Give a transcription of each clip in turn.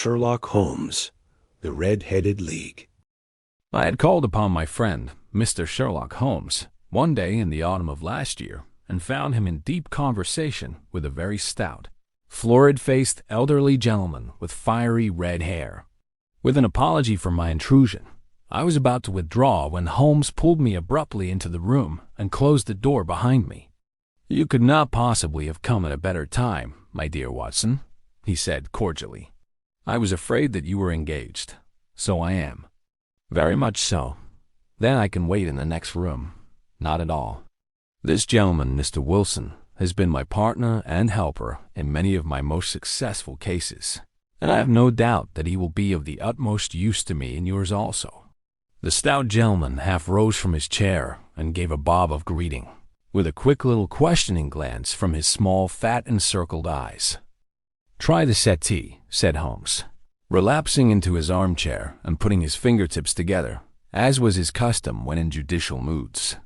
Sherlock Holmes, the Red-Headed League. I had called upon my friend, Mr. Sherlock Holmes, one day in the autumn of last year, and found him in deep conversation with a very stout, florid-faced elderly gentleman with fiery red hair. With an apology for my intrusion, I was about to withdraw when Holmes pulled me abruptly into the room and closed the door behind me. "You could not possibly have come at a better time, my dear Watson," he said cordially. "I was afraid that you were engaged. So I am." "Very much so. Then I can wait in the next room." "Not at all. This gentleman, Mr. Wilson, has been my partner and helper in many of my most successful cases, and I have no doubt that he will be of the utmost use to me in yours also." The stout gentleman half rose from his chair and gave a bob of greeting, with a quick little questioning glance from his small, fat-encircled eyes. "Try the settee," said Holmes, relapsing into his armchair and putting his fingertips together, as was his custom when in judicial moods.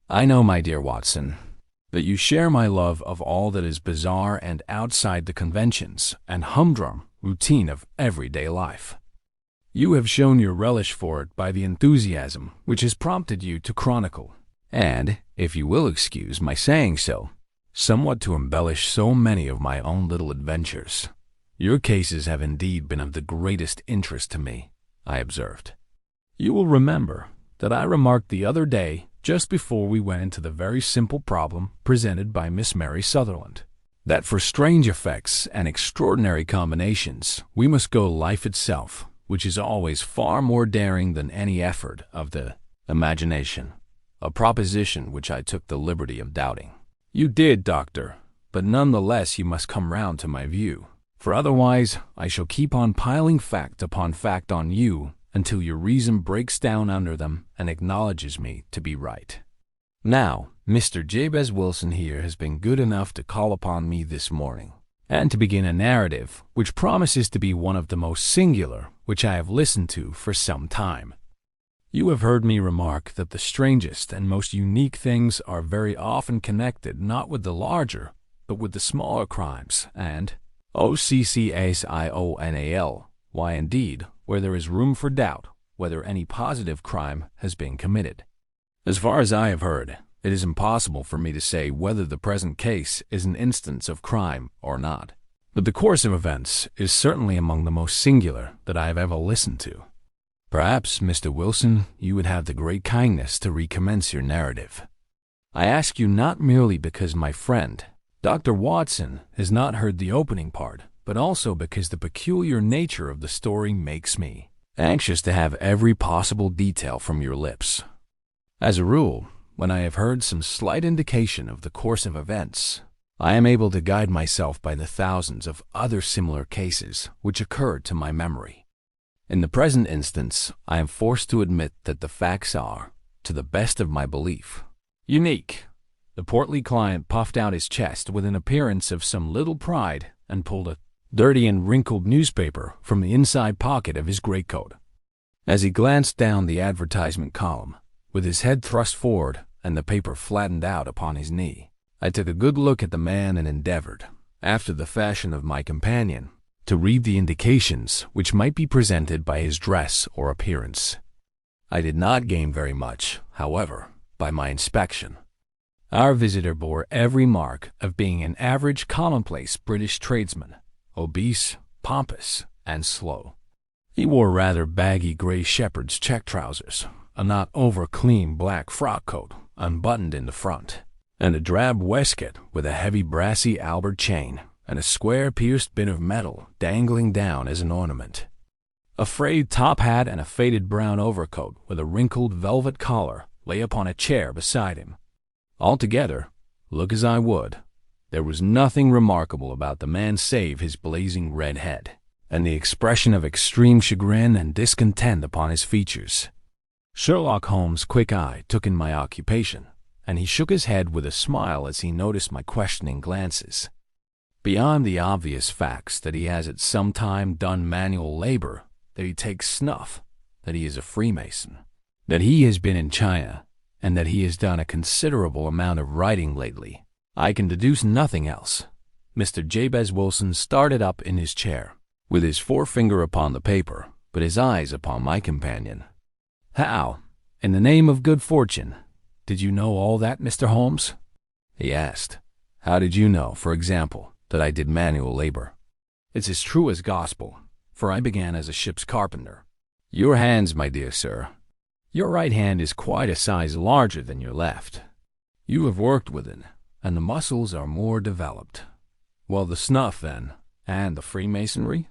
"I know, my dear Watson, that you share my love of all that is bizarre and outside the conventions and humdrum routine of everyday life. You have shown your relish for it by the enthusiasm which has prompted you to chronicle, and, if you will excuse my saying so, somewhat to embellish so many of my own little adventures. Your cases have indeed been of the greatest interest to me," I observed. "You will remember that I remarked the other day, just before we went into the very simple problem presented by Miss Mary Sutherland, that for strange effects and extraordinary combinations we must go life itself, which is always far more daring than any effort of the imagination, a proposition which I took the liberty of doubting. You did, Doctor, but none the less you must come round to my view, for otherwise I shall keep on piling fact upon fact on you until your reason breaks down under them and acknowledges me to be right. Now, Mr. Jabez Wilson here has been good enough to call upon me this morning, and to begin a narrative which promises to be one of the most singular which I have listened to for some time. You have heard me remark that the strangest and most unique things are very often connected not with the larger, but with the smaller crimes, and OCCASIONAL, why indeed, where there is room for doubt whether any positive crime has been committed. As far as I have heard, it is impossible for me to say whether the present case is an instance of crime or not, but the course of events is certainly among the most singular that I have ever listened to. Perhaps, Mr. Wilson, you would have the great kindness to recommence your narrative. I ask you not merely because my friend, Dr. Watson, has not heard the opening part, but also because the peculiar nature of the story makes me anxious to have every possible detail from your lips. As a rule, when I have heard some slight indication of the course of events, I am able to guide myself by the thousands of other similar cases which occurred to my memory. In the present instance, I am forced to admit that the facts are, to the best of my belief, unique." The portly client puffed out his chest with an appearance of some little pride and pulled a dirty and wrinkled newspaper from the inside pocket of his greatcoat. As he glanced down the advertisement column, with his head thrust forward and the paper flattened out upon his knee, I took a good look at the man and endeavored, after the fashion of my companion, to read the indications which might be presented by his dress or appearance. I did not gain very much, however, by my inspection. Our visitor bore every mark of being an average commonplace British tradesman, obese, pompous, and slow. He wore rather baggy gray shepherd's check trousers, a not over-clean black frock coat unbuttoned in the front, and a drab waistcoat with a heavy brassy Albert chain and a square pierced bit of metal dangling down as an ornament. A frayed top hat and a faded brown overcoat with a wrinkled velvet collar lay upon a chair beside him. Altogether, look as I would, there was nothing remarkable about the man save his blazing red head, and the expression of extreme chagrin and discontent upon his features. Sherlock Holmes' quick eye took in my occupation, and he shook his head with a smile as he noticed my questioning glances. Beyond the obvious facts that he has at some time done manual labor, that he takes snuff, that he is a Freemason, that he has been in China, and that he has done a considerable amount of writing lately, I can deduce nothing else. Mr. Jabez Wilson started up in his chair, with his forefinger upon the paper, but his eyes upon my companion. "How, in the name of good fortune, did you know all that, Mr. Holmes?" he asked. "How did you know, for example, that I did manual labor?" "It's as true as gospel, for I began as a ship's carpenter." "Your hands, my dear sir. Your right hand is quite a size larger than your left. You have worked with it, and the muscles are more developed. Well, the snuff, then, and the Freemasonry?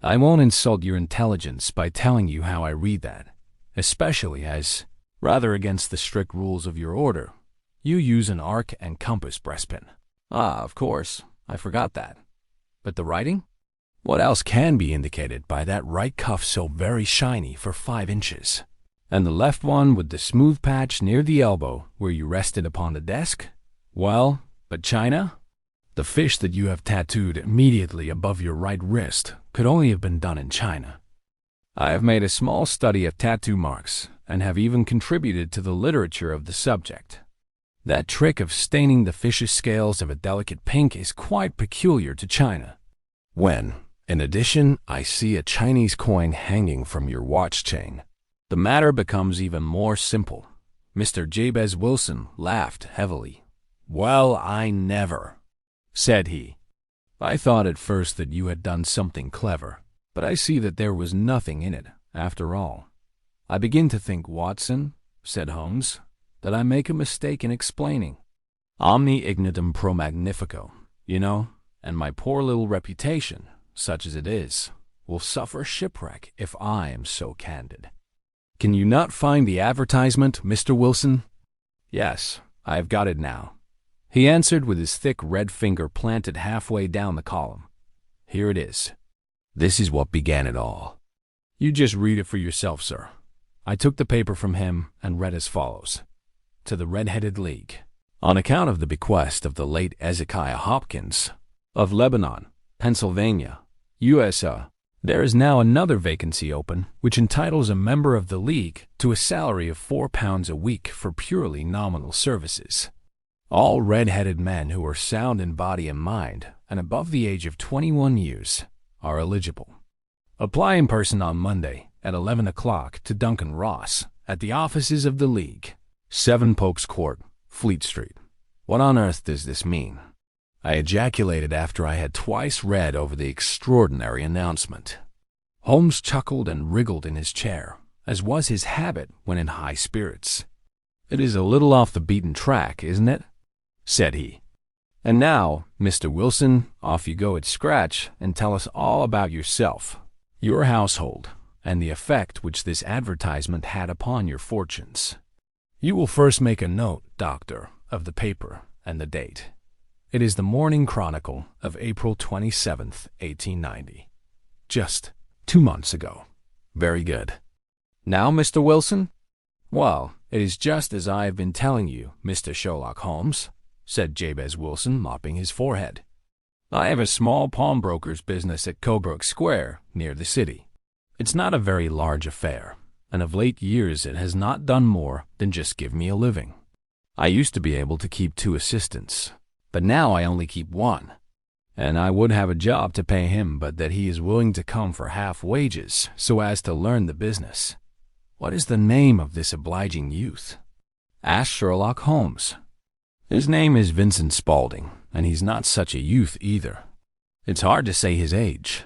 I won't insult your intelligence by telling you how I read that, especially as, rather against the strict rules of your order, you use an arc and compass breastpin." "Ah, of course, I forgot that. But the writing? What else can be indicated by that right cuff so very shiny for 5 inches? And the left one with the smooth patch near the elbow where you rested upon the desk? Well, but China? The fish that you have tattooed immediately above your right wrist could only have been done in China. I have made a small study of tattoo marks and have even contributed to the literature of the subject. That trick of staining the fish's scales of a delicate pink is quite peculiar to China. When, in addition, I see a Chinese coin hanging from your watch chain, the matter becomes even more simple." Mr. Jabez Wilson laughed heavily. "Well, I never," said he. "I thought at first that you had done something clever, but I see that there was nothing in it, after all. I begin to think, Watson," said Holmes, "that I make a mistake in explaining. Omni ignitum pro magnifico, you know, and my poor little reputation, such as it is, will suffer shipwreck if I am so candid. Can you not find the advertisement, Mr. Wilson?" "Yes, I have got it now," he answered with his thick red finger planted halfway down the column. "Here it is. This is what began it all." "You just read it for yourself, sir." I took the paper from him and read as follows. "To the Red-Headed League. On account of the bequest of the late Ezekiah Hopkins, of Lebanon, Pennsylvania, USA, there is now another vacancy open which entitles a member of the League to a salary of £4 a week for purely nominal services. All red-headed men who are sound in body and mind and above the age of 21 years are eligible. Apply in person on Monday at 11 o'clock to Duncan Ross at the offices of the League, 7 Pope's Court, Fleet Street." What on earth does this mean? I ejaculated after I had twice read over the extraordinary announcement. Holmes chuckled and wriggled in his chair, as was his habit when in high spirits. "It is a little off the beaten track, isn't it?" said he. "And now, Mr. Wilson, off you go at scratch and tell us all about yourself, your household, and the effect which this advertisement had upon your fortunes. You will first make a note, Doctor, of the paper and the date. It is the Morning Chronicle of April 27th, 1890. Just 2 months ago. Very good. Now, Mr. Wilson?" "Well, it is just as I have been telling you, Mr. Sherlock Holmes," said Jabez Wilson, mopping his forehead. "I have a small pawnbroker's business at Coburg Square, near the city. It's not a very large affair, and of late years it has not done more than just give me a living. I used to be able to keep 2 assistants, but now I only keep 1, and I would have a job to pay him but that he is willing to come for half wages so as to learn the business. What is the name of this obliging youth?" "Ask Sherlock Holmes." "His name is Vincent Spaulding, and he's not such a youth either. It's hard to say his age.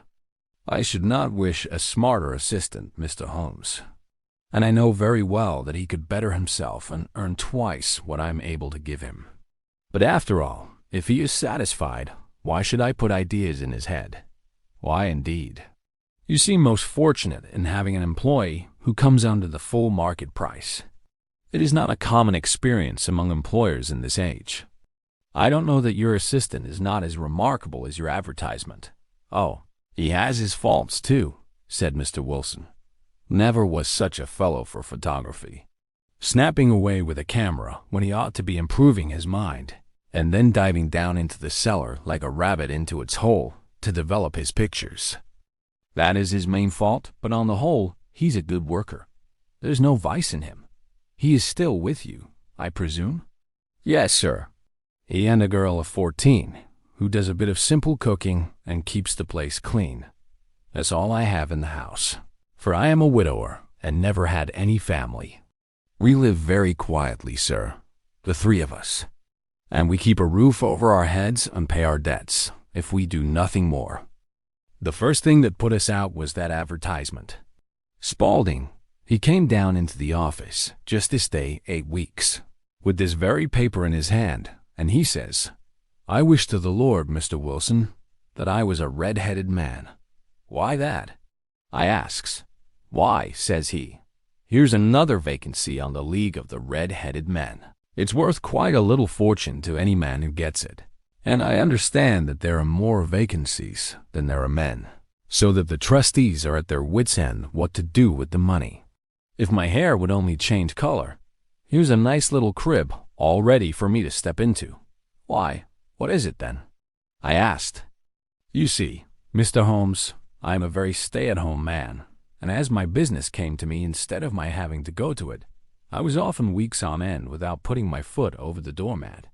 I should not wish a smarter assistant, Mr. Holmes, and I know very well that he could better himself and earn twice what I am able to give him. But after all, if he is satisfied, why should I put ideas in his head? Why, indeed? You seem most fortunate in having an employee who comes under the full market price. It is not a common experience among employers in this age. I don't know that your assistant is not as remarkable as your advertisement." "Oh, he has his faults, too," said Mr. Wilson. "Never was such a fellow for photography. Snapping away with a camera when he ought to be improving his mind, and then diving down into the cellar like a rabbit into its hole to develop his pictures. That is his main fault, but on the whole, he's a good worker. There's no vice in him. He is still with you, I presume?" "Yes, sir. He and a girl of 14, who does a bit of simple cooking and keeps the place clean. That's all I have in the house, for I am a widower and never had any family. We live very quietly, sir, the three of us, and we keep a roof over our heads and pay our debts, if we do nothing more. The first thing that put us out was that advertisement. Spaulding, he came down into the office just this day 8 weeks, with this very paper in his hand, and he says, "I wish to the Lord, Mr. Wilson, that I was a red-headed man." "Why that?" I asks. "Why," says he, "here's another vacancy on the League of the Red-Headed Men. It's worth quite a little fortune to any man who gets it. And I understand that there are more vacancies than there are men, so that the trustees are at their wits' end what to do with the money. If my hair would only change color, here's a nice little crib all ready for me to step into." "Why, what is it then?" I asked. "You see, Mr. Holmes, I am a very stay-at-home man, and as my business came to me instead of my having to go to it, I was often weeks on end without putting my foot over the doormat.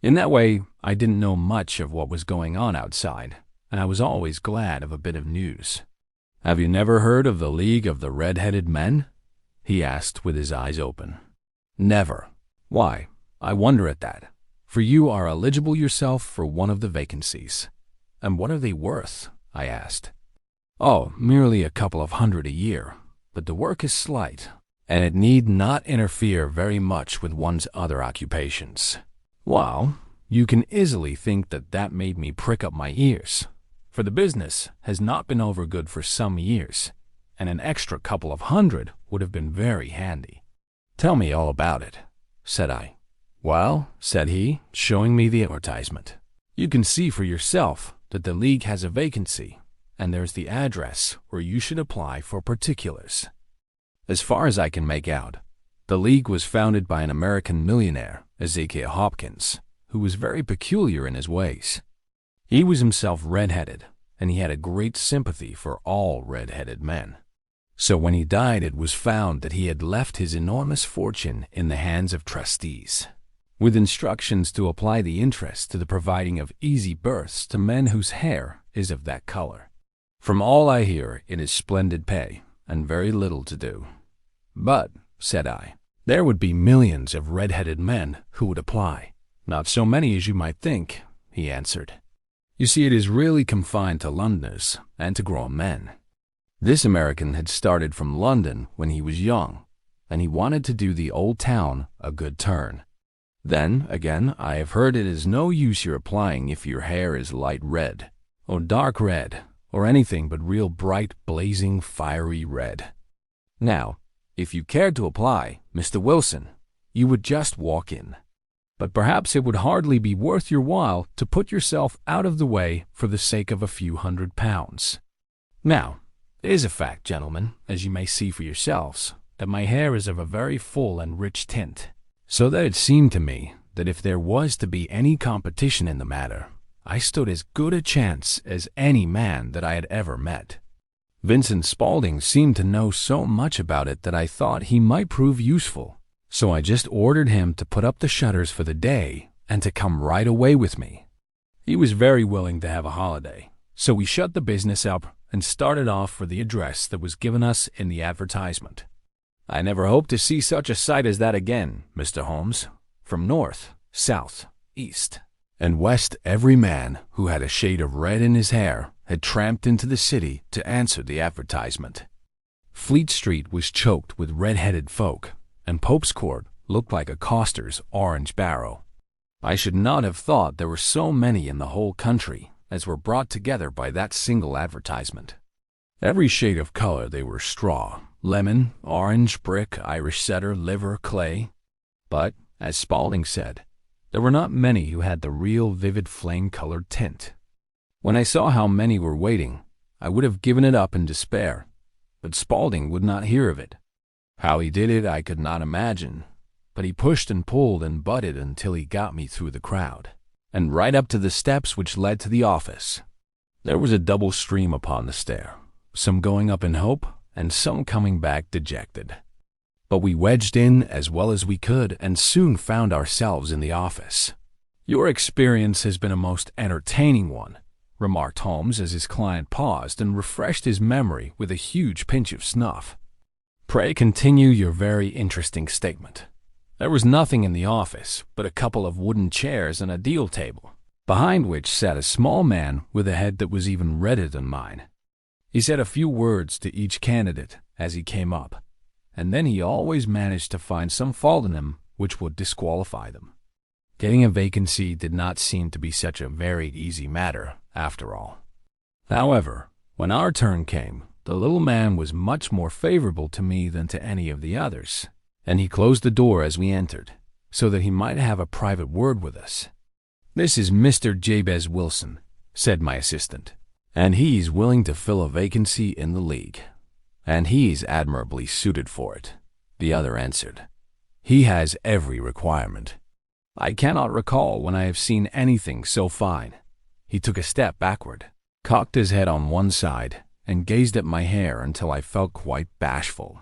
In that way, I didn't know much of what was going on outside, and I was always glad of a bit of news." "Have you never heard of the League of the Red-Headed Men?" he asked with his eyes open. "Never. Why, I wonder at that, for you are eligible yourself for one of the vacancies." "And what are they worth?" I asked. "Oh, merely a couple of hundred a year, but the work is slight, and it need not interfere very much with one's other occupations." Well, you can easily think that that made me prick up my ears, for the business has not been over good for some years, and an extra couple of hundred would have been very handy. "Tell me all about it," said I. "Well," said he, showing me the advertisement, "you can see for yourself that the League has a vacancy, and there's the address where you should apply for particulars. As far as I can make out, the League was founded by an American millionaire, Ezekiel Hopkins, who was very peculiar in his ways. He was himself red-headed, and he had a great sympathy for all red-headed men. So when he died, it was found that he had left his enormous fortune in the hands of trustees, with instructions to apply the interest to the providing of easy berths to men whose hair is of that color. From all I hear, it is splendid pay, and very little to do." "But," said I, "there would be millions of red-headed men who would apply." "Not so many as you might think," he answered. "You see, it is really confined to Londoners and to grown men. This American had started from London when he was young, and he wanted to do the old town a good turn. Then, again, I have heard it is no use your applying if your hair is light red, or dark red, or anything but real bright, blazing, fiery red. Now, if you cared to apply, Mr. Wilson, you would just walk in. But perhaps it would hardly be worth your while to put yourself out of the way for the sake of a few £100. Now, it is a fact, gentlemen, as you may see for yourselves, that my hair is of a very full and rich tint, so that it seemed to me that if there was to be any competition in the matter, I stood as good a chance as any man that I had ever met. Vincent Spaulding seemed to know so much about it that I thought he might prove useful, so I just ordered him to put up the shutters for the day and to come right away with me. He was very willing to have a holiday, so we shut the business up and started off for the address that was given us in the advertisement. I never hope to see such a sight as that again, Mr. Holmes. From north, south, east, and west, every man who had a shade of red in his hair had tramped into the city to answer the advertisement. Fleet Street was choked with red-headed folk, and Pope's Court looked like a coster's orange barrow. I should not have thought there were so many in the whole country as were brought together by that single advertisement. Every shade of color they were straw, lemon, orange, brick, Irish setter, liver, clay. But, as Spaulding said, there were not many who had the real vivid flame-colored tint. When I saw how many were waiting, I would have given it up in despair, but Spaulding would not hear of it. How he did it I could not imagine, but he pushed and pulled and butted until he got me through the crowd, and right up to the steps which led to the office. There was a double stream upon the stair, some going up in hope, and some coming back dejected. But we wedged in as well as we could and soon found ourselves in the office. Your experience has been a most entertaining one, remarked Holmes as his client paused and refreshed his memory with a huge pinch of snuff. "Pray continue your very interesting statement." There was nothing in the office but a couple of wooden chairs and a deal table, behind which sat a small man with a head that was even redder than mine. He said a few words to each candidate as he came up, and then he always managed to find some fault in them which would disqualify them. Getting a vacancy did not seem to be such a very easy matter, after all. However, when our turn came, the little man was much more favorable to me than to any of the others, and he closed the door as we entered, so that he might have a private word with us. "This is Mr. Jabez Wilson," said my assistant, "and he's willing to fill a vacancy in the league." "And he's admirably suited for it," the other answered. "He has every requirement. I cannot recall when I have seen anything so fine." He took a step backward, cocked his head on one side, and gazed at my hair until I felt quite bashful.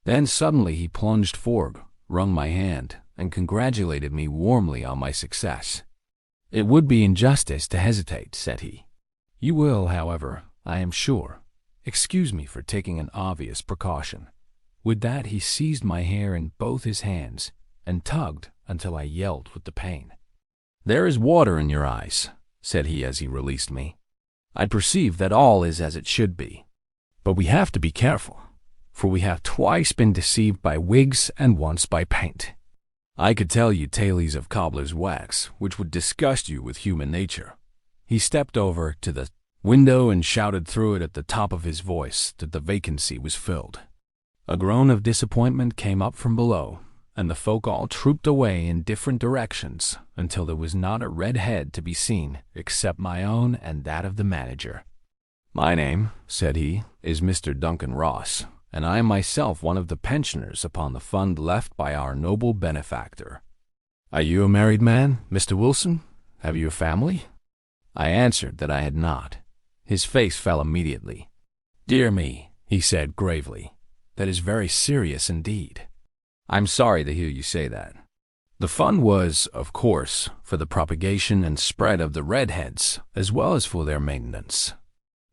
Then suddenly he plunged forward, wrung my hand, and congratulated me warmly on my success. "It would be injustice to hesitate," said he. "You will, however, I am sure, excuse me for taking an obvious precaution." With that he seized my hair in both his hands and tugged until I yelled with the pain. "There is water in your eyes," said he as he released me. "I perceive that all is as it should be. But we have to be careful, for we have twice been deceived by wigs and once by paint. I could tell you tales of cobbler's wax, which would disgust you with human nature." He stepped over to the window and shouted through it at the top of his voice that the vacancy was filled. A groan of disappointment came up from below, and the folk all trooped away in different directions until there was not a red head to be seen except my own and that of the manager. "My name," said he, "is Mr. Duncan Ross, and I am myself one of the pensioners upon the fund left by our noble benefactor." "Are you a married man, Mr. Wilson? Have you a family?" I answered that I had not. His face fell immediately. "Dear me," he said gravely, "that is very serious indeed. I'm sorry to hear you say that. The fund was, of course, for the propagation and spread of the redheads, as well as for their maintenance.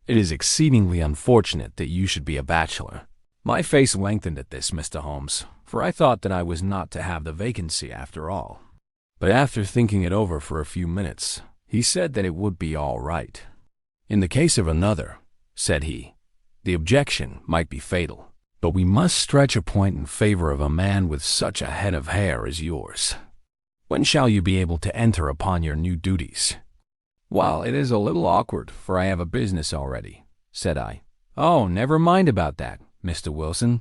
It is exceedingly unfortunate that you should be a bachelor." My face lengthened at this, Mr. Holmes, for I thought that I was not to have the vacancy after all. But after thinking it over for a few minutes, he said that it would be all right. "In the case of another," said he, "the objection might be fatal. But we must stretch a point in favor of a man with such a head of hair as yours. When shall you be able to enter upon your new duties?" "Well, it is a little awkward, for I have a business already," said I. "Oh, never mind about that, Mr. Wilson,"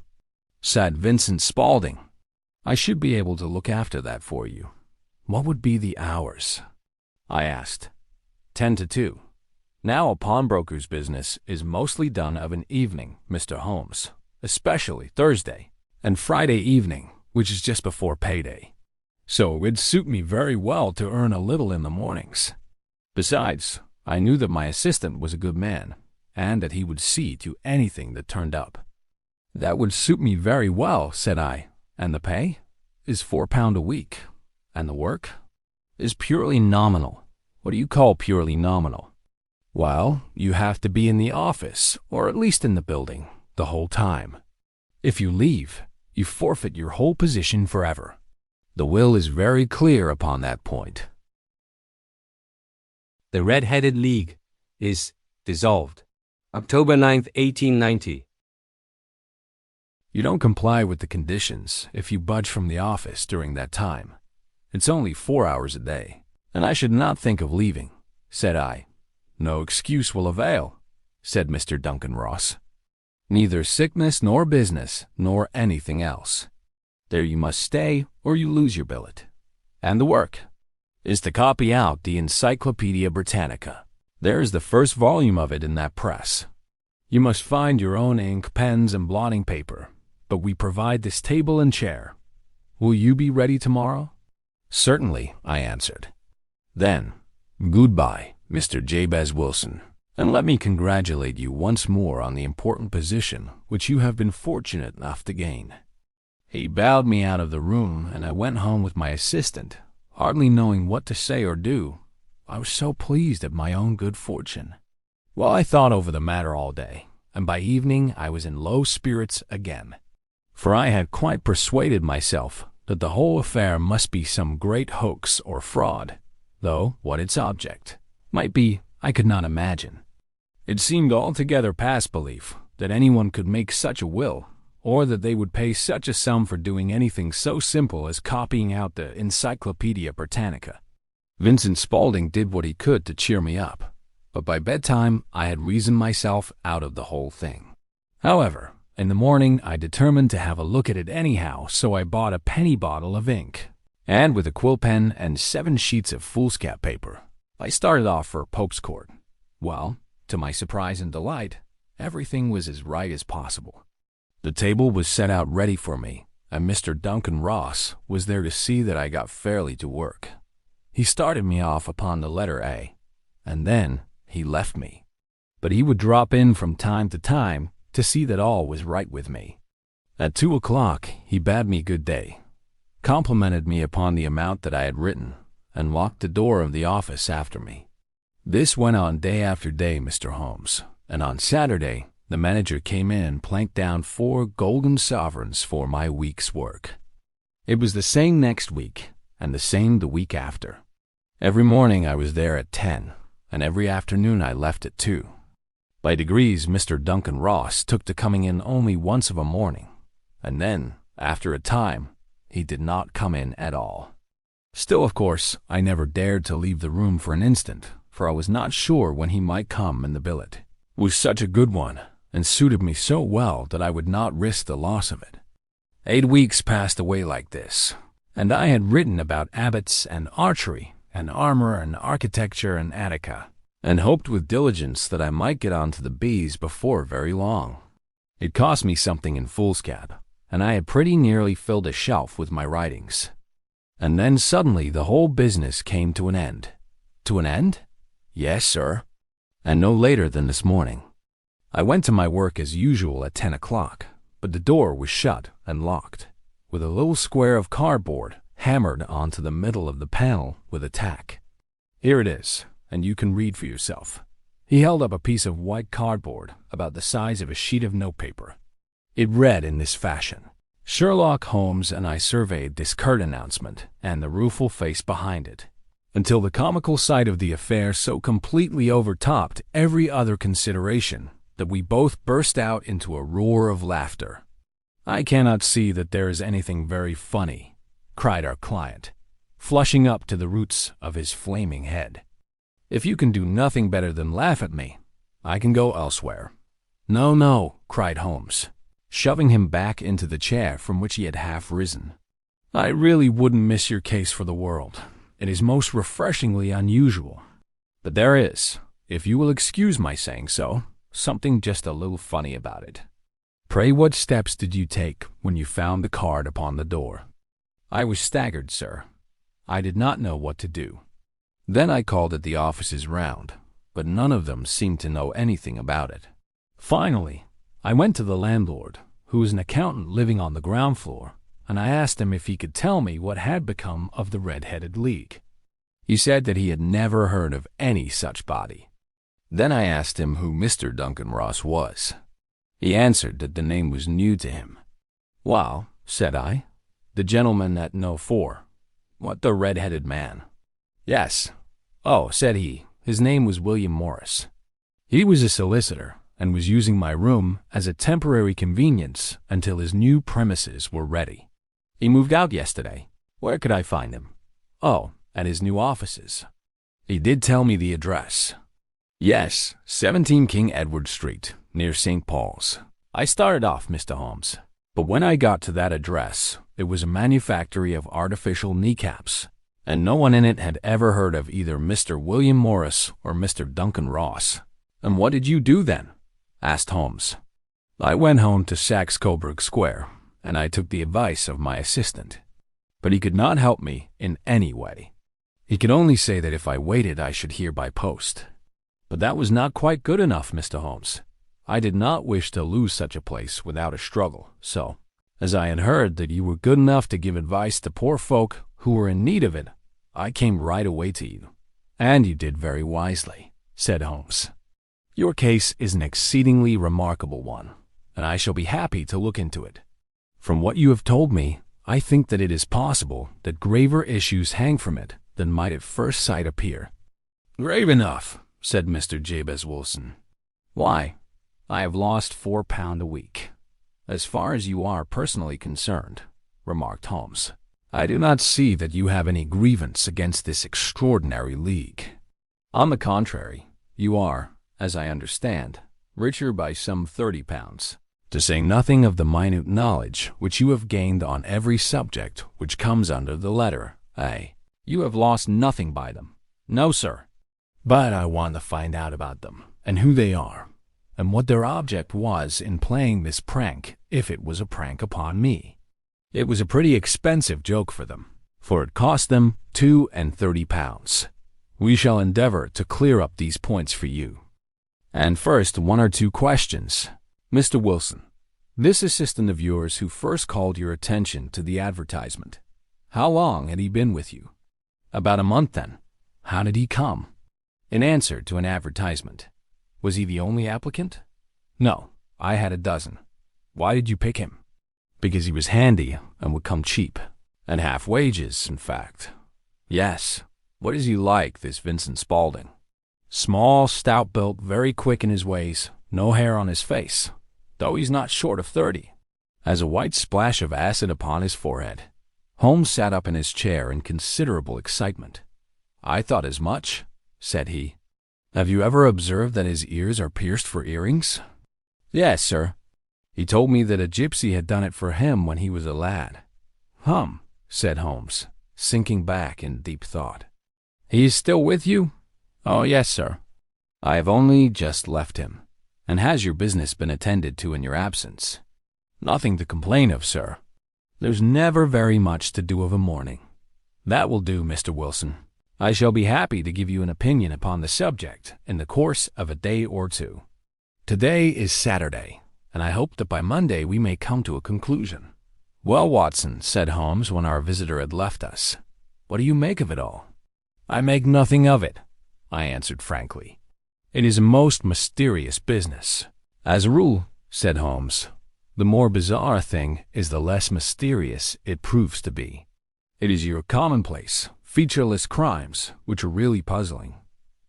said Vincent Spaulding. "I should be able to look after that for you." "What would be the hours?" I asked. 10 to 2. Now a pawnbroker's business is mostly done of an evening, Mr. Holmes, especially Thursday and Friday evening, which is just before payday. So it would suit me very well to earn a little in the mornings. Besides, I knew that my assistant was a good man, and that he would see to anything that turned up. "That would suit me very well," said I. "And the pay is £4 a week, and the work is purely nominal." "What do you call purely nominal?" "Well, you have to be in the office, or at least in the building, the whole time. If you leave, you forfeit your whole position forever. The will is very clear upon that point." The Red-Headed League is dissolved. October 9th, 1890. You don't comply with the conditions if you budge from the office during that time. It's only 4 hours a day, and I should not think of leaving, said I. "No excuse will avail," said Mr. Duncan Ross. "Neither sickness nor business nor anything else. There you must stay or you lose your billet. And the work is to copy out the Encyclopedia Britannica. There is the first volume of it in that press. You must find your own ink, pens, and blotting paper, but we provide this table and chair. Will you be ready tomorrow?" "Certainly," I answered. "Then, goodbye, Mr. Jabez Wilson, and let me congratulate you once more on the important position which you have been fortunate enough to gain." He bowed me out of the room, and I went home with my assistant, hardly knowing what to say or do, I was so pleased at my own good fortune. Well, I thought over the matter all day, and by evening I was in low spirits again, for I had quite persuaded myself that the whole affair must be some great hoax or fraud, though what its object might be I could not imagine. It seemed altogether past belief that anyone could make such a will, or that they would pay such a sum for doing anything so simple as copying out the Encyclopedia Britannica. Vincent Spaulding did what he could to cheer me up, but by bedtime I had reasoned myself out of the whole thing. However, in the morning I determined to have a look at it anyhow, so I bought a penny bottle of ink, and with a quill pen and 7 sheets of foolscap paper, I started off for Pope's Court. Well, to my surprise and delight, everything was as right as possible. The table was set out ready for me, and Mr. Duncan Ross was there to see that I got fairly to work. He started me off upon the letter A, and then he left me. But he would drop in from time to time to see that all was right with me. At 2 o'clock he bade me good day, complimented me upon the amount that I had written, and locked the door of the office after me. This went on day after day, Mr. Holmes, and on Saturday the manager came in and planked down 4 golden sovereigns for my week's work. It was the same next week, and the same the week after. Every morning I was there at 10, and every afternoon I left at 2. By degrees Mr. Duncan Ross took to coming in only once of a morning, and then, after a time, he did not come in at all. Still, of course, I never dared to leave the room for an instant, for I was not sure when he might come, and the billet was such a good one, and suited me so well that I would not risk the loss of it. 8 weeks passed away like this, and I had written about abbots and archery and armor and architecture and Attica, and hoped with diligence that I might get on to the bees before very long. It cost me something in foolscap, and I had pretty nearly filled a shelf with my writings. And then suddenly the whole business came to an end. To an end? Yes, sir. And no later than this morning. I went to my work as usual at 10 o'clock, but the door was shut and locked, with a little square of cardboard hammered onto the middle of the panel with a tack. Here it is, and you can read for yourself. He held up a piece of white cardboard about the size of a sheet of notepaper. It read in this fashion: Sherlock Holmes and I surveyed this curt announcement and the rueful face behind it, until the comical sight of the affair so completely overtopped every other consideration that we both burst out into a roar of laughter. I cannot see that there is anything very funny, cried our client, flushing up to the roots of his flaming head. If you can do nothing better than laugh at me, I can go elsewhere. No, no, cried Holmes, shoving him back into the chair from which he had half risen. I really wouldn't miss your case for the world. It is most refreshingly unusual. But there is, if you will excuse my saying so, something just a little funny about it. Pray, what steps did you take when you found the card upon the door? I was staggered, sir. I did not know what to do. Then I called at the offices round, but none of them seemed to know anything about it. Finally, I went to the landlord, who was an accountant living on the ground floor, and I asked him if he could tell me what had become of the Red-Headed League. He said that he had never heard of any such body. Then I asked him who Mr. Duncan Ross was. He answered that the name was new to him. Well, said I, the gentleman at No. 4. What, the red-headed man? Yes. Oh, said he, his name was William Morris. He was a solicitor, and was using my room as a temporary convenience until his new premises were ready. He moved out yesterday. Where could I find him? Oh, at his new offices. He did tell me the address. Yes, 17 King Edward Street, near St. Paul's. I started off, Mr. Holmes, but when I got to that address, it was a manufactory of artificial kneecaps, and no one in it had ever heard of either Mr. William Morris or Mr. Duncan Ross. And what did you do then? Asked Holmes. I went home to Saxe-Coburg Square, and I took the advice of my assistant. But he could not help me in any way. He could only say that if I waited I should hear by post. But that was not quite good enough, Mr. Holmes. I did not wish to lose such a place without a struggle, so, as I had heard that you were good enough to give advice to poor folk who were in need of it, I came right away to you. "And you did very wisely," said Holmes. "Your case is an exceedingly remarkable one, and I shall be happy to look into it. From what you have told me, I think that it is possible that graver issues hang from it than might at first sight appear." "Grave enough," said Mr. Jabez Wilson. "Why, I have lost £4 a week. As far as you are personally concerned," remarked Holmes, "I do not see that you have any grievance against this extraordinary league. On the contrary, you are, as I understand, richer by some £30, to say nothing of the minute knowledge which you have gained on every subject which comes under the letter A. You have lost nothing by them." "No, sir." "But I want to find out about them, and who they are, and what their object was in playing this prank, if it was a prank upon me. It was a pretty expensive joke for them, for it cost them £32. We shall endeavor to clear up these points for you. And first, one or two questions. Mr. Wilson, this assistant of yours who first called your attention to the advertisement, how long had he been with you?" "About a month, then." "How did he come?" "In answer to an advertisement." "Was he the only applicant?" "No, I had a dozen." "Why did you pick him?" "Because he was handy and would come cheap, and half wages, in fact." "Yes. What is he like, this Vincent Spaulding?" "Small, stout-built, very quick in his ways, no hair on his face, though he's not short of 30. Has a white splash of acid upon his forehead." Holmes sat up in his chair in considerable excitement. "I thought as much," said he. "Have you ever observed that his ears are pierced for earrings?" "Yes, sir. He told me that a gypsy had done it for him when he was a lad." "Hum," said Holmes, sinking back in deep thought. "He is still with you?" "Oh, yes, sir. I have only just left him." "And has your business been attended to in your absence?" "Nothing to complain of, sir. There's never very much to do of a morning." "That will do, Mr. Wilson. I shall be happy to give you an opinion upon the subject in the course of a day or two. Today is Saturday, and I hope that by Monday we may come to a conclusion." "Well, Watson," said Holmes when our visitor had left us, "what do you make of it all?" "I make nothing of it," I answered frankly. "It is a most mysterious business." "As a rule," said Holmes, "the more bizarre a thing is the less mysterious it proves to be. It is your commonplace, featureless crimes which are really puzzling,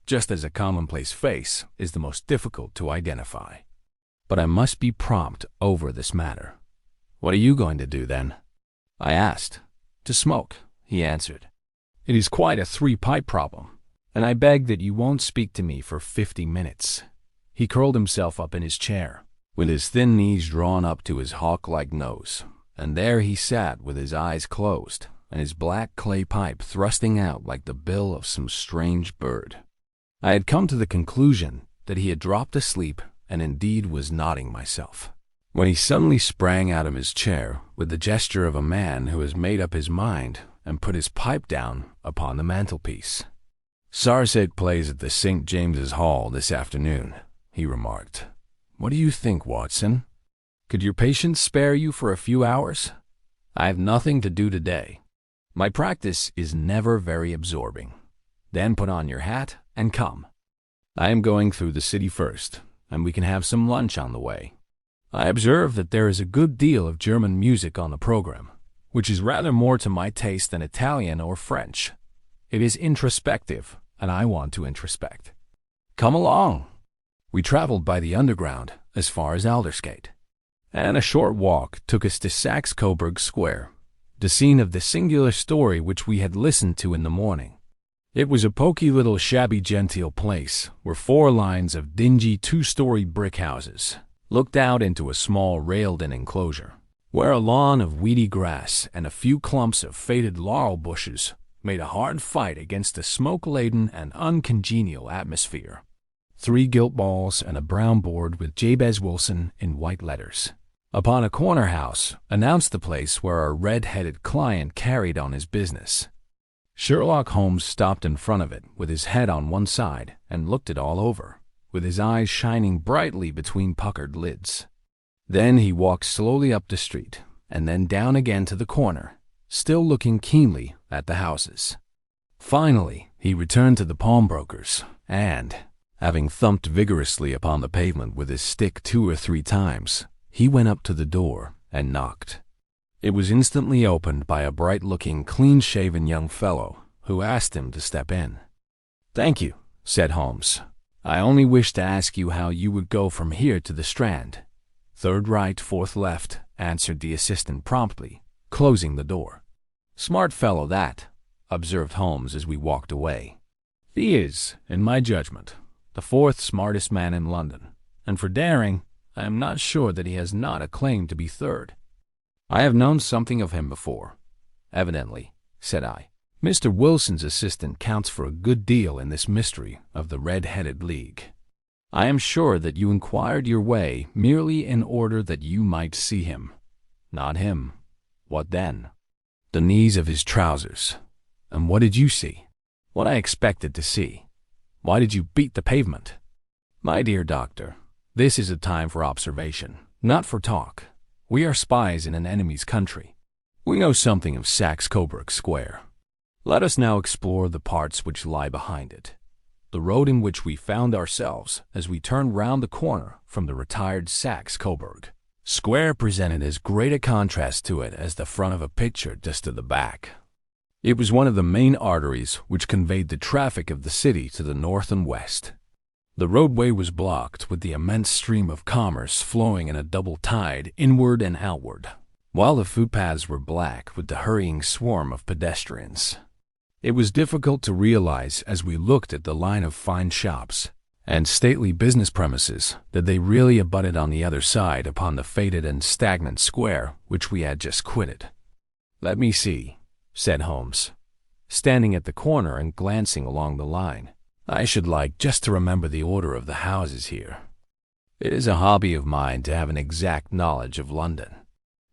just as a commonplace face is the most difficult to identify. But I must be prompt over this matter." "What are you going to do, then?" I asked. "To smoke," he answered. "It is quite a three-pipe problem, and I beg that you won't speak to me for 50 minutes." He curled himself up in his chair, with his thin knees drawn up to his hawk-like nose, and there he sat with his eyes closed and his black clay pipe thrusting out like the bill of some strange bird. I had come to the conclusion that he had dropped asleep and indeed was nodding myself, when he suddenly sprang out of his chair with the gesture of a man who has made up his mind and put his pipe down upon the mantelpiece. "Sarsate plays at the St. James's Hall this afternoon," he remarked. "What do you think, Watson? Could your patient spare you for a few hours? I have nothing to do today. My practice is never very absorbing. Then put on your hat and come. I am going through the city first, and we can have some lunch on the way. I observe that there is a good deal of German music on the program, which is rather more to my taste than Italian or French. It is introspective, and I want to introspect. Come along." We traveled by the Underground as far as Aldersgate, and a short walk took us to Saxe-Coburg Square, the scene of the singular story which we had listened to in the morning. It was a poky little shabby-genteel place where 4 lines of dingy 2-story brick houses looked out into a small railed-in enclosure, where a lawn of weedy grass and a few clumps of faded laurel bushes made a hard fight against the smoke-laden and uncongenial atmosphere. 3 gilt balls and a brown board with Jabez Wilson in white letters upon a corner house announced the place where our red-headed client carried on his business. Sherlock Holmes stopped in front of it with his head on one side and looked it all over, with his eyes shining brightly between puckered lids. Then he walked slowly up the street and then down again to the corner, still looking keenly at the houses. Finally, He returned to the pawnbroker's, and, having thumped vigorously upon the pavement with his stick 2 or 3 times, he went up to the door and knocked. It was instantly opened by a bright-looking, clean-shaven young fellow who asked him to step in. "Thank you," said Holmes. "I only wished to ask you how you would go from here to the Strand." "3rd right, 4th left," answered the assistant promptly, closing the door. "Smart fellow that," observed Holmes as we walked away. "He is, in my judgment, the 4th smartest man in London, and for daring, I am not sure that he has not a claim to be 3rd. I have known something of him before." "Evidently," said I. "Mr. Wilson's assistant counts for a good deal in this mystery of the Red-Headed League. I am sure that you inquired your way merely in order that you might see him. Not him. What then?" "The knees of his trousers. And what did you see?" "What I expected to see. Why did you beat the pavement?" "My dear doctor, this is a time for observation, not for talk. We are spies in an enemy's country. We know something of Saxe-Coburg Square. Let us now explore the parts which lie behind it. The road in which we found ourselves as we turned round the corner from the retired Saxe-Coburg Square presented as great a contrast to it as the front of a picture just to the back. It was one of the main arteries which conveyed the traffic of the city to the north and west. The roadway was blocked with the immense stream of commerce flowing in a double tide inward and outward, while the footpaths were black with the hurrying swarm of pedestrians. It was difficult to realize as we looked at the line of fine shops and stately business premises that they really abutted on the other side upon the faded and stagnant square which we had just quitted. "Let me see," said Holmes, standing at the corner and glancing along the line. "I should like just to remember the order of the houses here. It is a hobby of mine to have an exact knowledge of London.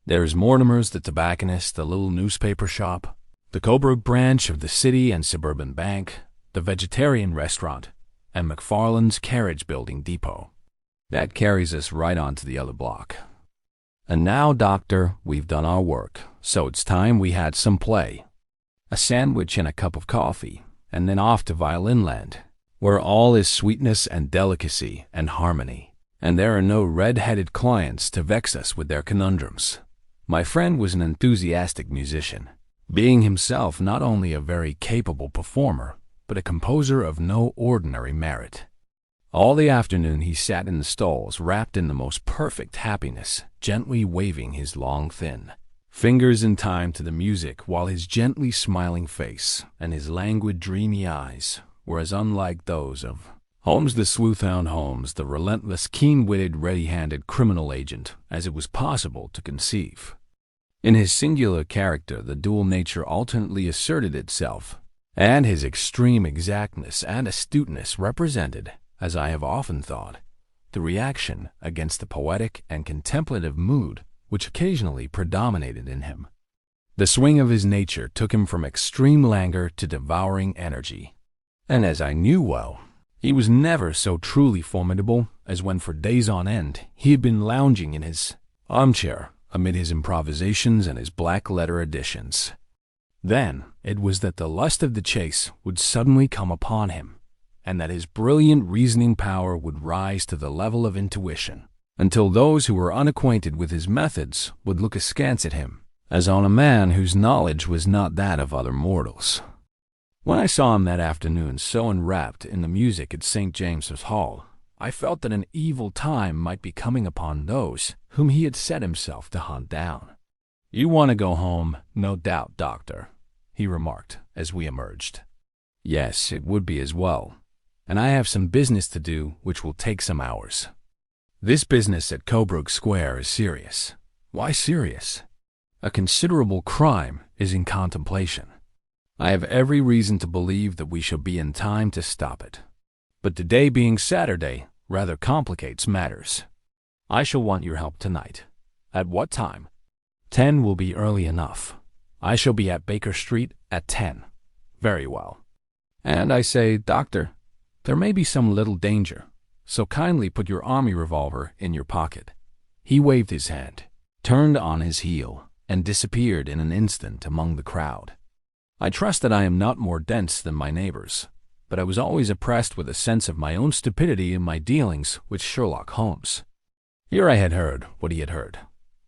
There is Mortimer's the tobacconist, the little newspaper shop, the Coburg branch of the City and Suburban Bank, the vegetarian restaurant, and McFarland's carriage-building depot. That carries us right on to the other block. And now, Doctor, we've done our work, so it's time we had some play. A sandwich and a cup of coffee, and then off to Violin Land, where all is sweetness and delicacy and harmony, and there are no red-headed clients to vex us with their conundrums." My friend was an enthusiastic musician, being himself not only a very capable performer, but a composer of no ordinary merit. All the afternoon he sat in the stalls wrapped in the most perfect happiness, gently waving his long, thin fingers in time to the music, while his gently smiling face and his languid, dreamy eyes were as unlike those of Holmes the sleuth-hound Holmes, the relentless, keen-witted, ready-handed criminal agent, as it was possible to conceive. In his singular character the dual nature alternately asserted itself, and his extreme exactness and astuteness represented, as I have often thought, the reaction against the poetic and contemplative mood which occasionally predominated in him. The swing of his nature took him from extreme languor to devouring energy, and as I knew well, he was never so truly formidable as when for days on end he had been lounging in his armchair amid his improvisations and his black-letter editions. Then it was that the lust of the chase would suddenly come upon him, and that his brilliant reasoning power would rise to the level of intuition, until those who were unacquainted with his methods would look askance at him, as on a man whose knowledge was not that of other mortals. When I saw him that afternoon so enwrapped in the music at St. James's Hall, I felt that an evil time might be coming upon those whom he had set himself to hunt down. "You want to go home, no doubt, Doctor," he remarked as we emerged. "Yes, it would be as well, and I have some business to do which will take some hours." "This business at Coburg Square is serious." "Why serious?" "A considerable crime is in contemplation. I have every reason to believe that we shall be in time to stop it. But today being Saturday rather complicates matters. I shall want your help tonight." "At what time?" 10 will be early enough. I shall be at Baker Street at 10. "Very well. And I say, Doctor, there may be some little danger, so kindly put your army revolver in your pocket." He waved his hand, turned on his heel, and disappeared in an instant among the crowd. I trust that I am not more dense than my neighbors, but I was always oppressed with a sense of my own stupidity in my dealings with Sherlock Holmes. Here I had heard what he had heard.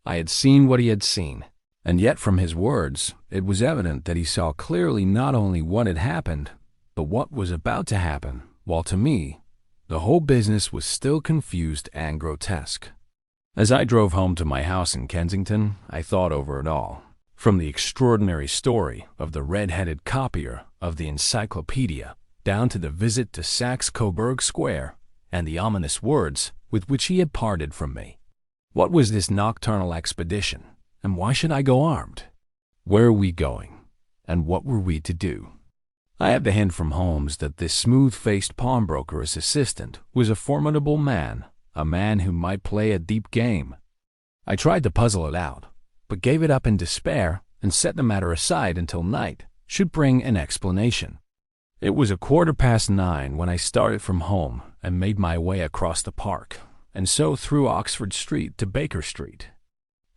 I had seen what he had seen, and yet from his words it was evident that he saw clearly not only what had happened, but what was about to happen, while to me, the whole business was still confused and grotesque. As I drove home to my house in Kensington, I thought over it all, from the extraordinary story of the red-headed copier of the encyclopedia down to the visit to Saxe-Coburg Square and the ominous words with which he had parted from me. What was this nocturnal expedition, and why should I go armed? Where were we going, and what were we to do? I had the hint from Holmes that this smooth-faced pawnbroker's assistant was a formidable man, a man who might play a deep game. I tried to puzzle it out, but gave it up in despair and set the matter aside until night should bring an explanation. It was 9:15 when I started from home and made my way across the park, and so through Oxford Street to Baker Street.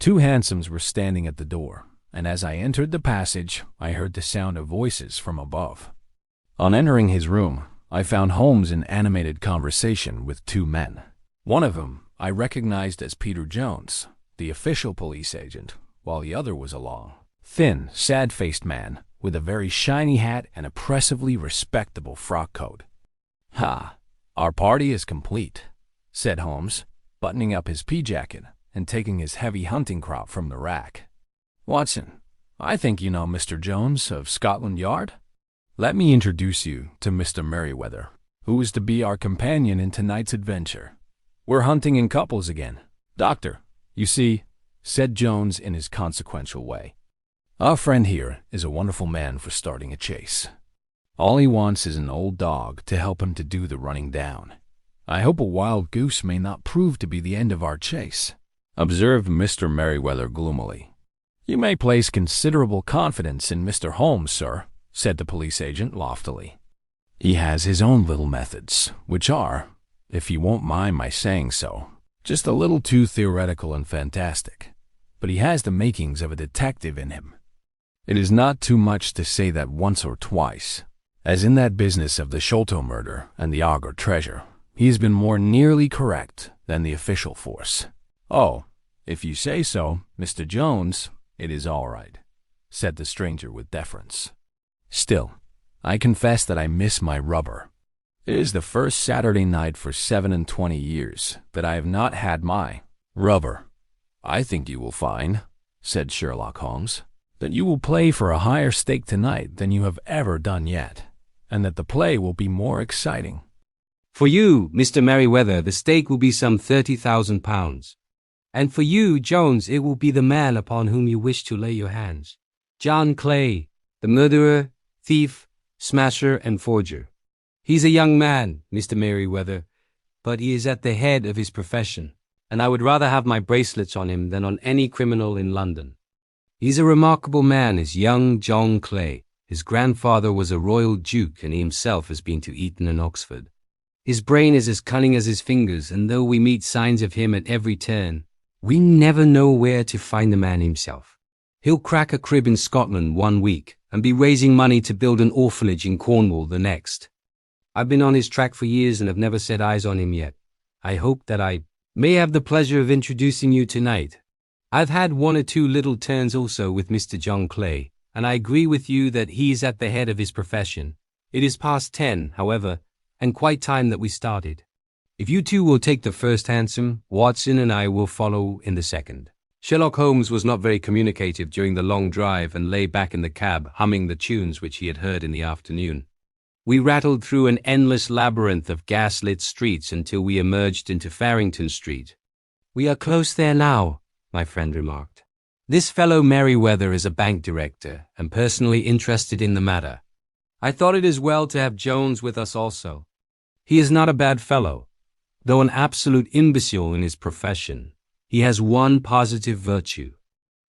2 hansoms were standing at the door, and as I entered the passage, I heard the sound of voices from above. On entering his room, I found Holmes in animated conversation with 2 men. One of whom I recognized as Peter Jones, the official police agent, while the other was a long, thin, sad-faced man with a very shiny hat and oppressively respectable frock coat. "Ha! Our party is complete," said Holmes, buttoning up his pea-jacket and taking his heavy hunting crop from the rack. "Watson, I think you know Mr. Jones of Scotland Yard? Let me introduce you to Mr. Merryweather, who is to be our companion in tonight's adventure. We're hunting in couples again. Doctor, you see," said Jones in his consequential way, "our friend here is a wonderful man for starting a chase. All he wants is an old dog to help him to do the running down. I hope a wild goose may not prove to be the end of our chase," observed Mr. Merryweather gloomily. "You may place considerable confidence in Mr. Holmes, sir," said the police agent loftily. "He has his own little methods, which are, if you won't mind my saying so, just a little too theoretical and fantastic, but he has the makings of a detective in him. It is not too much to say that once or twice, as in that business of the Sholto murder and the Augur treasure, he has been more nearly correct than the official force." "Oh, if you say so, Mr. Jones, it is all right," said the stranger with deference. "Still, I confess that I miss my rubber. It is the first Saturday night for 27 years that I have not had my rubber." "I think you will find," said Sherlock Holmes, "that you will play for a higher stake tonight than you have ever done yet, and that the play will be more exciting." For you, Mr. Merryweather, the stake will be some £30,000. And for you, Jones, it will be the man upon whom you wish to lay your hands. John Clay, the murderer, thief, smasher, and forger. He's a young man, Mr. Merryweather, but he is at the head of his profession, and I would rather have my bracelets on him than on any criminal in London. He's a remarkable man, is young John Clay. His grandfather was a royal duke, and he himself has been to Eton and Oxford. His brain is as cunning as his fingers, and though we meet signs of him at every turn, we never know where to find the man himself. He'll crack a crib in Scotland one week and be raising money to build an orphanage in Cornwall the next. I've been on his track for years and have never set eyes on him yet. I hope that I may have the pleasure of introducing you tonight. I've had 1 or 2 little turns also with Mr. John Clay, and I agree with you that he is at the head of his profession. It is past 10, however, and quite time that we started. If you two will take the first hansom, Watson and I will follow in the second." Sherlock Holmes was not very communicative during the long drive and lay back in the cab humming the tunes which he had heard in the afternoon. We rattled through an endless labyrinth of gas-lit streets until we emerged into Farrington Street. "We are close there now," my friend remarked. "This fellow Merryweather is a bank director and personally interested in the matter. I thought it as well to have Jones with us also. He is not a bad fellow, though an absolute imbecile in his profession. He has one positive virtue.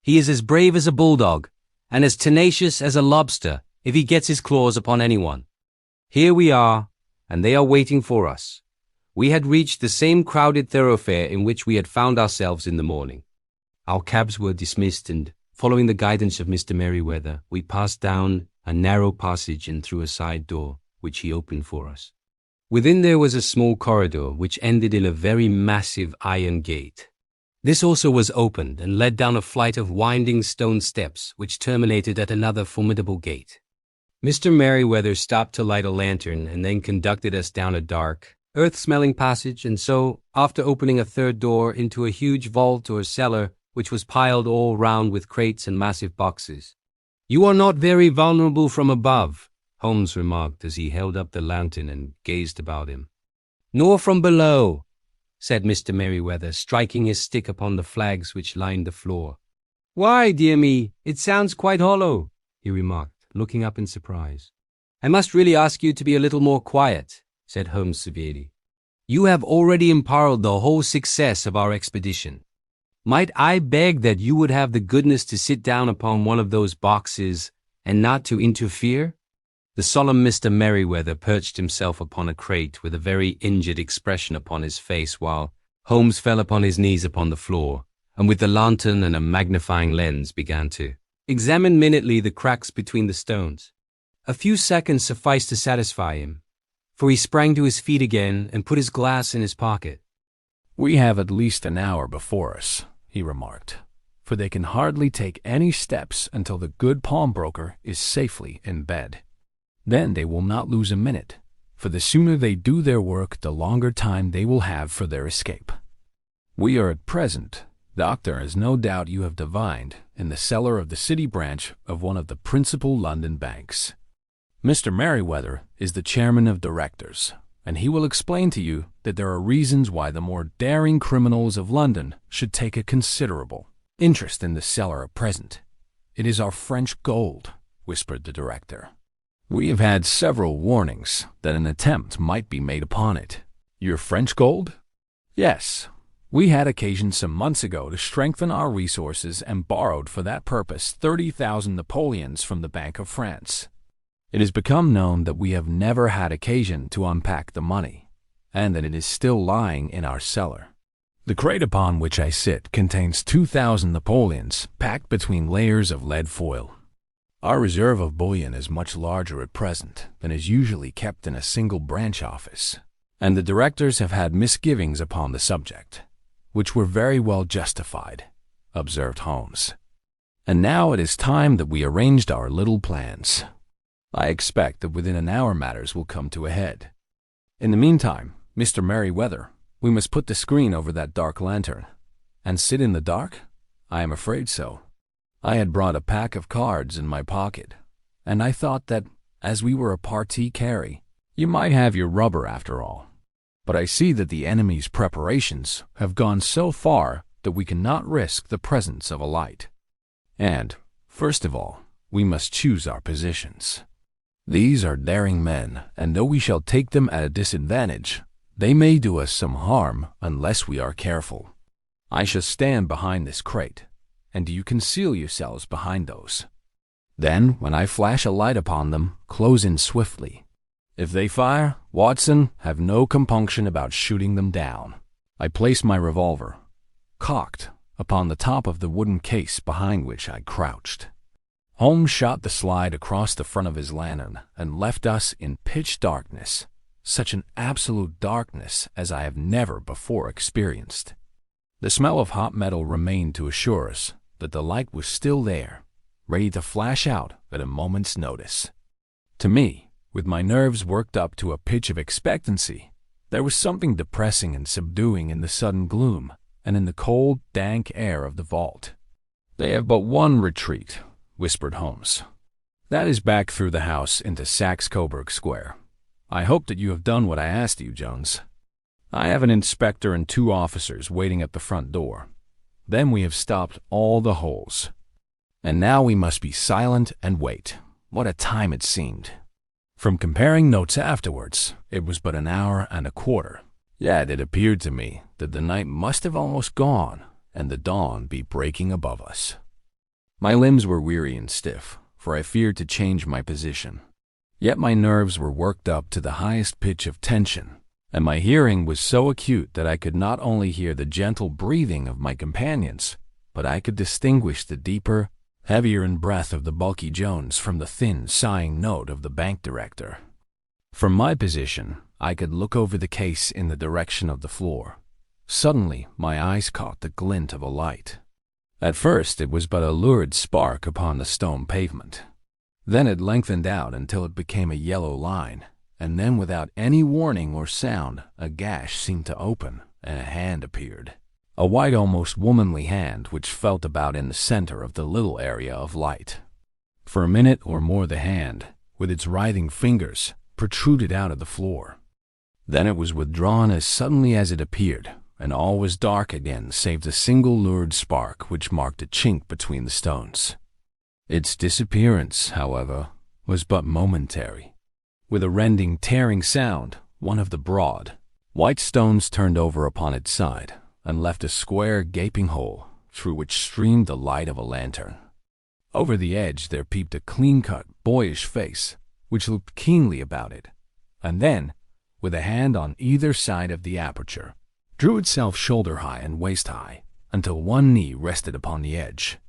He is as brave as a bulldog and as tenacious as a lobster if he gets his claws upon anyone. Here we are, and they are waiting for us. We had reached the same crowded thoroughfare in which we had found ourselves in the morning. Our cabs were dismissed, and Following the guidance of Mr. Merryweather, we passed down a narrow passage and through a side door, which he opened for us. Within there was a small corridor, which ended in a very massive iron gate. This also was opened and led down a flight of winding stone steps, which terminated at another formidable gate. Mr. Merryweather stopped to light a lantern and then conducted us down a dark, earth-smelling passage, and so, after opening a third door, into a huge vault or cellar, which was piled all round with crates and massive boxes. "You are not very vulnerable from above," Holmes remarked as he held up the lantern and gazed about him. "Nor from below," said Mr. Merryweather, striking his stick upon the flags which lined the floor. "Why, dear me, it sounds quite hollow," he remarked, looking up in surprise. "I must really ask you to be a little more quiet," said Holmes severely. "You have already imperiled the whole success of our expedition. Might I beg that you would have the goodness to sit down upon one of those boxes and not to interfere?" The solemn Mr. Merryweather perched himself upon a crate with a very injured expression upon his face, while Holmes fell upon his knees upon the floor, and with the lantern and a magnifying lens began to examine minutely the cracks between the stones. A few seconds sufficed to satisfy him, for he sprang to his feet again and put his glass in his pocket. "We have at least an hour before us," he remarked, "for they can hardly take any steps until the good pawnbroker is safely in bed. Then they will not lose a minute, for the sooner they do their work, the longer time they will have for their escape. We are at present, Doctor, as no doubt you have divined, in the cellar of the city branch of one of the principal London banks. Mr. Merryweather is the chairman of directors, and he will explain to you that there are reasons why the more daring criminals of London should take a considerable interest in the cellar at present. It is our French gold," whispered the director. "We have had several warnings that an attempt might be made upon it." "Your French gold?" "Yes. We had occasion some months ago to strengthen our resources and borrowed for that purpose 30,000 Napoleons from the Bank of France. It has become known that we have never had occasion to unpack the money, and that it is still lying in our cellar. The crate upon which I sit contains 2,000 Napoleons packed between layers of lead foil. Our reserve of bullion is much larger at present than is usually kept in a single branch office, and the directors have had misgivings upon the subject, which were very well justified," observed Holmes. "And now it is time that we arranged our little plans. I expect that within an hour matters will come to a head. In the meantime, Mr. Merryweather, we must put the screen over that dark lantern. And sit in the dark? I am afraid so. I had brought a pack of cards in my pocket, and I thought that, as we were a partie carry, you might have your rubber after all. But I see that the enemy's preparations have gone so far that we cannot risk the presence of a light. And, first of all, we must choose our positions. These are daring men, and though we shall take them at a disadvantage, they may do us some harm unless we are careful. I shall stand behind this crate, and do you conceal yourselves behind those. Then, when I flash a light upon them, close in swiftly. If they fire, Watson, have no compunction about shooting them down." I placed my revolver, cocked, upon the top of the wooden case behind which I crouched. Holmes shot the slide across the front of his lantern and left us in pitch darkness, such an absolute darkness as I have never before experienced. The smell of hot metal remained to assure us that the light was still there, ready to flash out at a moment's notice. To me, with my nerves worked up to a pitch of expectancy, there was something depressing and subduing in the sudden gloom and in the cold, dank air of the vault. "They have but one retreat," whispered Holmes. "That is back through the house into Saxe-Coburg Square. I hope that you have done what I asked you, Jones. I have an inspector and 2 officers waiting at the front door. Then we have stopped all the holes. And now we must be silent and wait." What a time it seemed! From comparing notes afterwards, it was but an hour and a quarter. Yet it appeared to me that the night must have almost gone and the dawn be breaking above us. My limbs were weary and stiff, for I feared to change my position. Yet my nerves were worked up to the highest pitch of tension, and my hearing was so acute that I could not only hear the gentle breathing of my companions, but I could distinguish the deeper, heavier in breath of the bulky Jones from the thin, sighing note of the bank director. From my position, I could look over the case in the direction of the floor. Suddenly, my eyes caught the glint of a light. At first, it was but a lurid spark upon the stone pavement. Then it lengthened out until it became a yellow line, and then without any warning or sound, a gash seemed to open, and a hand appeared. A white, almost womanly hand which felt about in the center of the little area of light. For a minute or more the hand, with its writhing fingers, protruded out of the floor. Then it was withdrawn as suddenly as it appeared, and all was dark again save the single lurid spark which marked a chink between the stones. Its disappearance, however, was but momentary. With a rending, tearing sound, one of the broad, white stones turned over upon its side, and left a square, gaping hole, through which streamed the light of a lantern. Over the edge there peeped a clean-cut, boyish face, which looked keenly about it, and then, with a hand on either side of the aperture, drew itself shoulder-high and waist-high, until one knee rested upon the edge.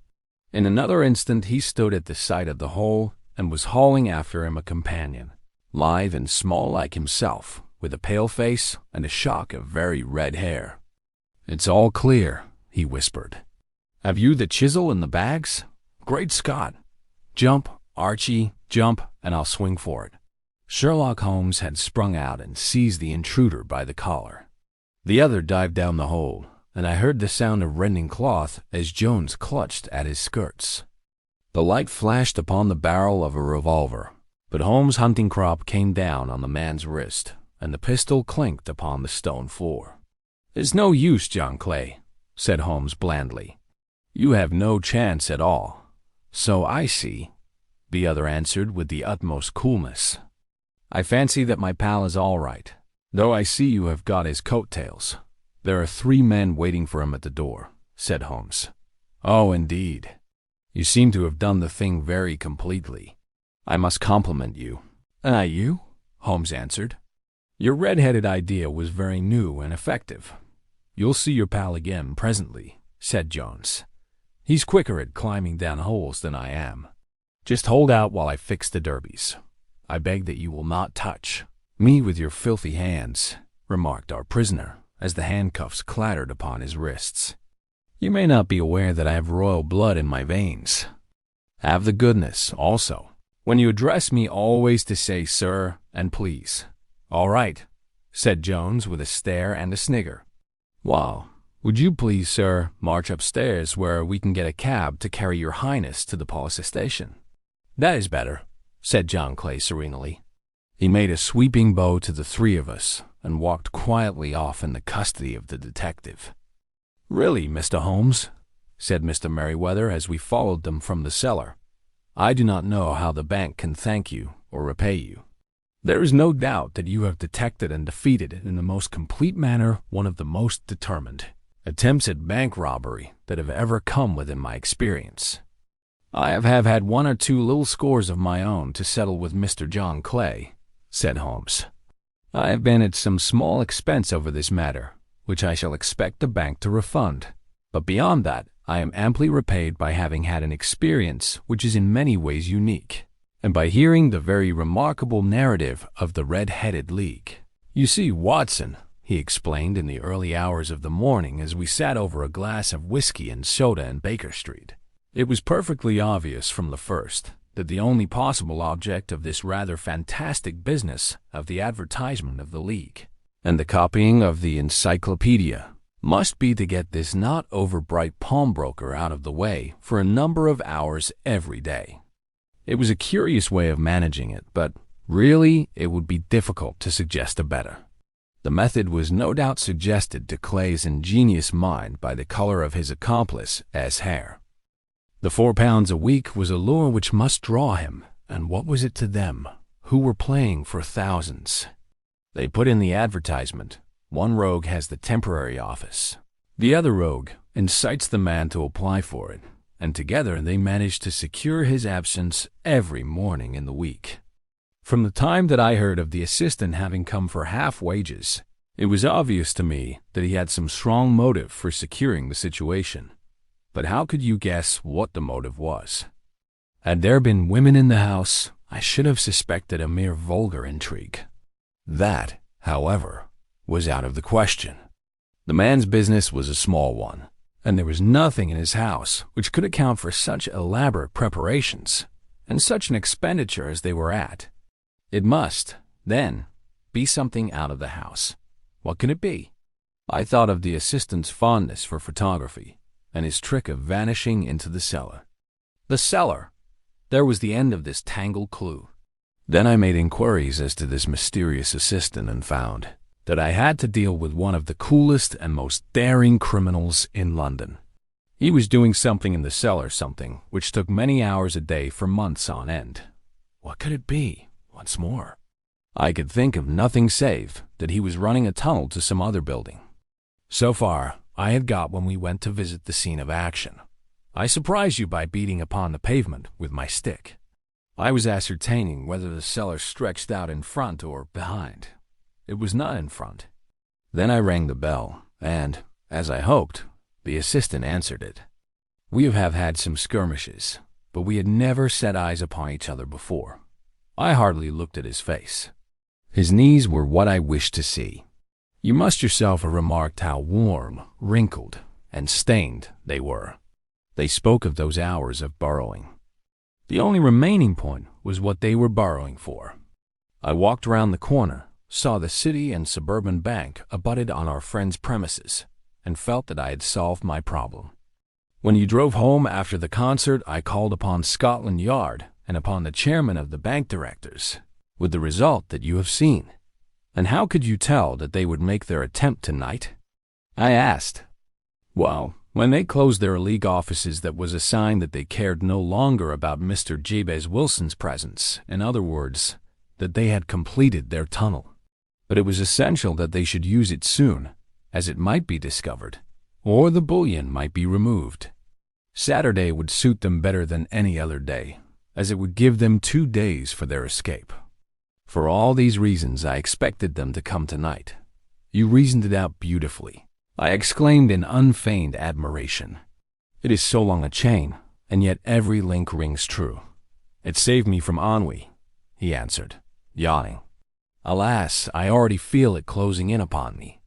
In another instant he stood at the side of the hole, and was hauling after him a companion, lithe and small like himself, with a pale face and a shock of very red hair. "It's all clear," he whispered. "Have you the chisel and the bags? Great Scott! Jump, Archie, jump, and I'll swing for it." Sherlock Holmes had sprung out and seized the intruder by the collar. The other dived down the hole, and I heard the sound of rending cloth as Jones clutched at his skirts. The light flashed upon the barrel of a revolver, but Holmes' hunting crop came down on the man's wrist, and the pistol clinked upon the stone floor. "It's no use, John Clay," said Holmes blandly. "You have no chance at all." "So I see," the other answered with the utmost coolness. "I fancy that my pal is all right, though I see you have got his coat-tails." "There are 3 men waiting for him at the door," said Holmes. "Oh, indeed. You seem to have done the thing very completely. I must compliment you." You?" Holmes answered. "Your red-headed idea was very new and effective." "You'll see your pal again presently," said Jones. "He's quicker at climbing down holes than I am. Just hold out while I fix the derbies. I beg that you will not touch me with your filthy hands," remarked our prisoner, as the handcuffs clattered upon his wrists. "You may not be aware that I have royal blood in my veins. Have the goodness, also, when you address me always to say sir and please." "All right," said Jones with a stare and a snigger. "Well, would you please, sir, march upstairs where we can get a cab to carry your highness to the police station?" "That is better," said John Clay serenely. He made a sweeping bow to the 3 of us and walked quietly off in the custody of the detective. "Really, Mr. Holmes," said Mr. Merryweather as we followed them from the cellar, "I do not know how the bank can thank you or repay you. There is no doubt that you have detected and defeated in the most complete manner one of the most determined attempts at bank robbery that have ever come within my experience. I have had 1 or 2 little scores of my own to settle with Mr. John Clay," said Holmes. "I have been at some small expense over this matter, which I shall expect the bank to refund. But beyond that, I am amply repaid by having had an experience which is in many ways unique, and by hearing the very remarkable narrative of the Red-Headed League. You see, Watson," he explained in the early hours of the morning as we sat over a glass of whiskey and soda in Baker Street, "it was perfectly obvious from the first that the only possible object of this rather fantastic business of the advertisement of the League and the copying of the encyclopedia must be to get this not over-bright pawnbroker out of the way for a number of hours every day. It was a curious way of managing it, but really it would be difficult to suggest a better. The method was no doubt suggested to Clay's ingenious mind by the color of his accomplice S. hair. The £4 a week was a lure which must draw him, and what was it to them, who were playing for thousands? They put in the advertisement. One rogue has the temporary office. The other rogue incites the man to apply for it, and together they manage to secure his absence every morning in the week. From the time that I heard of the assistant having come for half wages, it was obvious to me that he had some strong motive for securing the situation. But how could you guess what the motive was? Had there been women in the house, I should have suspected a mere vulgar intrigue. That, however, was out of the question. The man's business was a small one, and there was nothing in his house which could account for such elaborate preparations and such an expenditure as they were at. It must, then, be something out of the house. What can it be? I thought of the assistant's fondness for photography and his trick of vanishing into the cellar. The cellar! There was the end of this tangled clue. Then I made inquiries as to this mysterious assistant and found that I had to deal with one of the coolest and most daring criminals in London. He was doing something in the cellar, something which took many hours a day for months on end. What could it be, once more? I could think of nothing save that he was running a tunnel to some other building. So far, I had got when we went to visit the scene of action. I surprised you by beating upon the pavement with my stick. I was ascertaining whether the cellar stretched out in front or behind. It was not in front. Then I rang the bell, and, as I hoped, the assistant answered it. We have had some skirmishes, but we had never set eyes upon each other before. I hardly looked at his face. His knees were what I wished to see. You must yourself have remarked how worn, wrinkled, and stained they were. They spoke of those hours of burrowing. The only remaining point was what they were burrowing for. I walked round the corner, saw the City and Suburban Bank abutted on our friend's premises, and felt that I had solved my problem. When you drove home after the concert, I called upon Scotland Yard and upon the chairman of the bank directors, with the result that you have seen. And how could you tell that they would make their attempt tonight? I asked. Well, when they closed their league offices, that was a sign that they cared no longer about Mr. Jabez Wilson's presence. In other words, that they had completed their tunnel. But it was essential that they should use it soon, as it might be discovered, or the bullion might be removed. Saturday would suit them better than any other day, as it would give them 2 days for their escape. For all these reasons, I expected them to come tonight. You reasoned it out beautifully, I exclaimed in unfeigned admiration. It is so long a chain, and yet every link rings true. It saved me from ennui, he answered, yawning. Alas, I already feel it closing in upon me.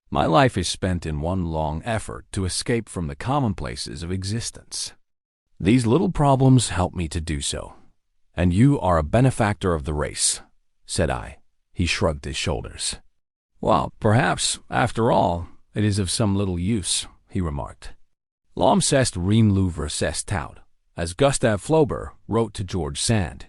My life is spent in one long effort to escape from the commonplaces of existence. These little problems help me to do so. And you are a benefactor of the race, said I. He shrugged his shoulders. Well, perhaps, after all, it is of some little use, he remarked. L'homme c'est rien l'ouvre c'est tout, as Gustave Flaubert wrote to George Sand.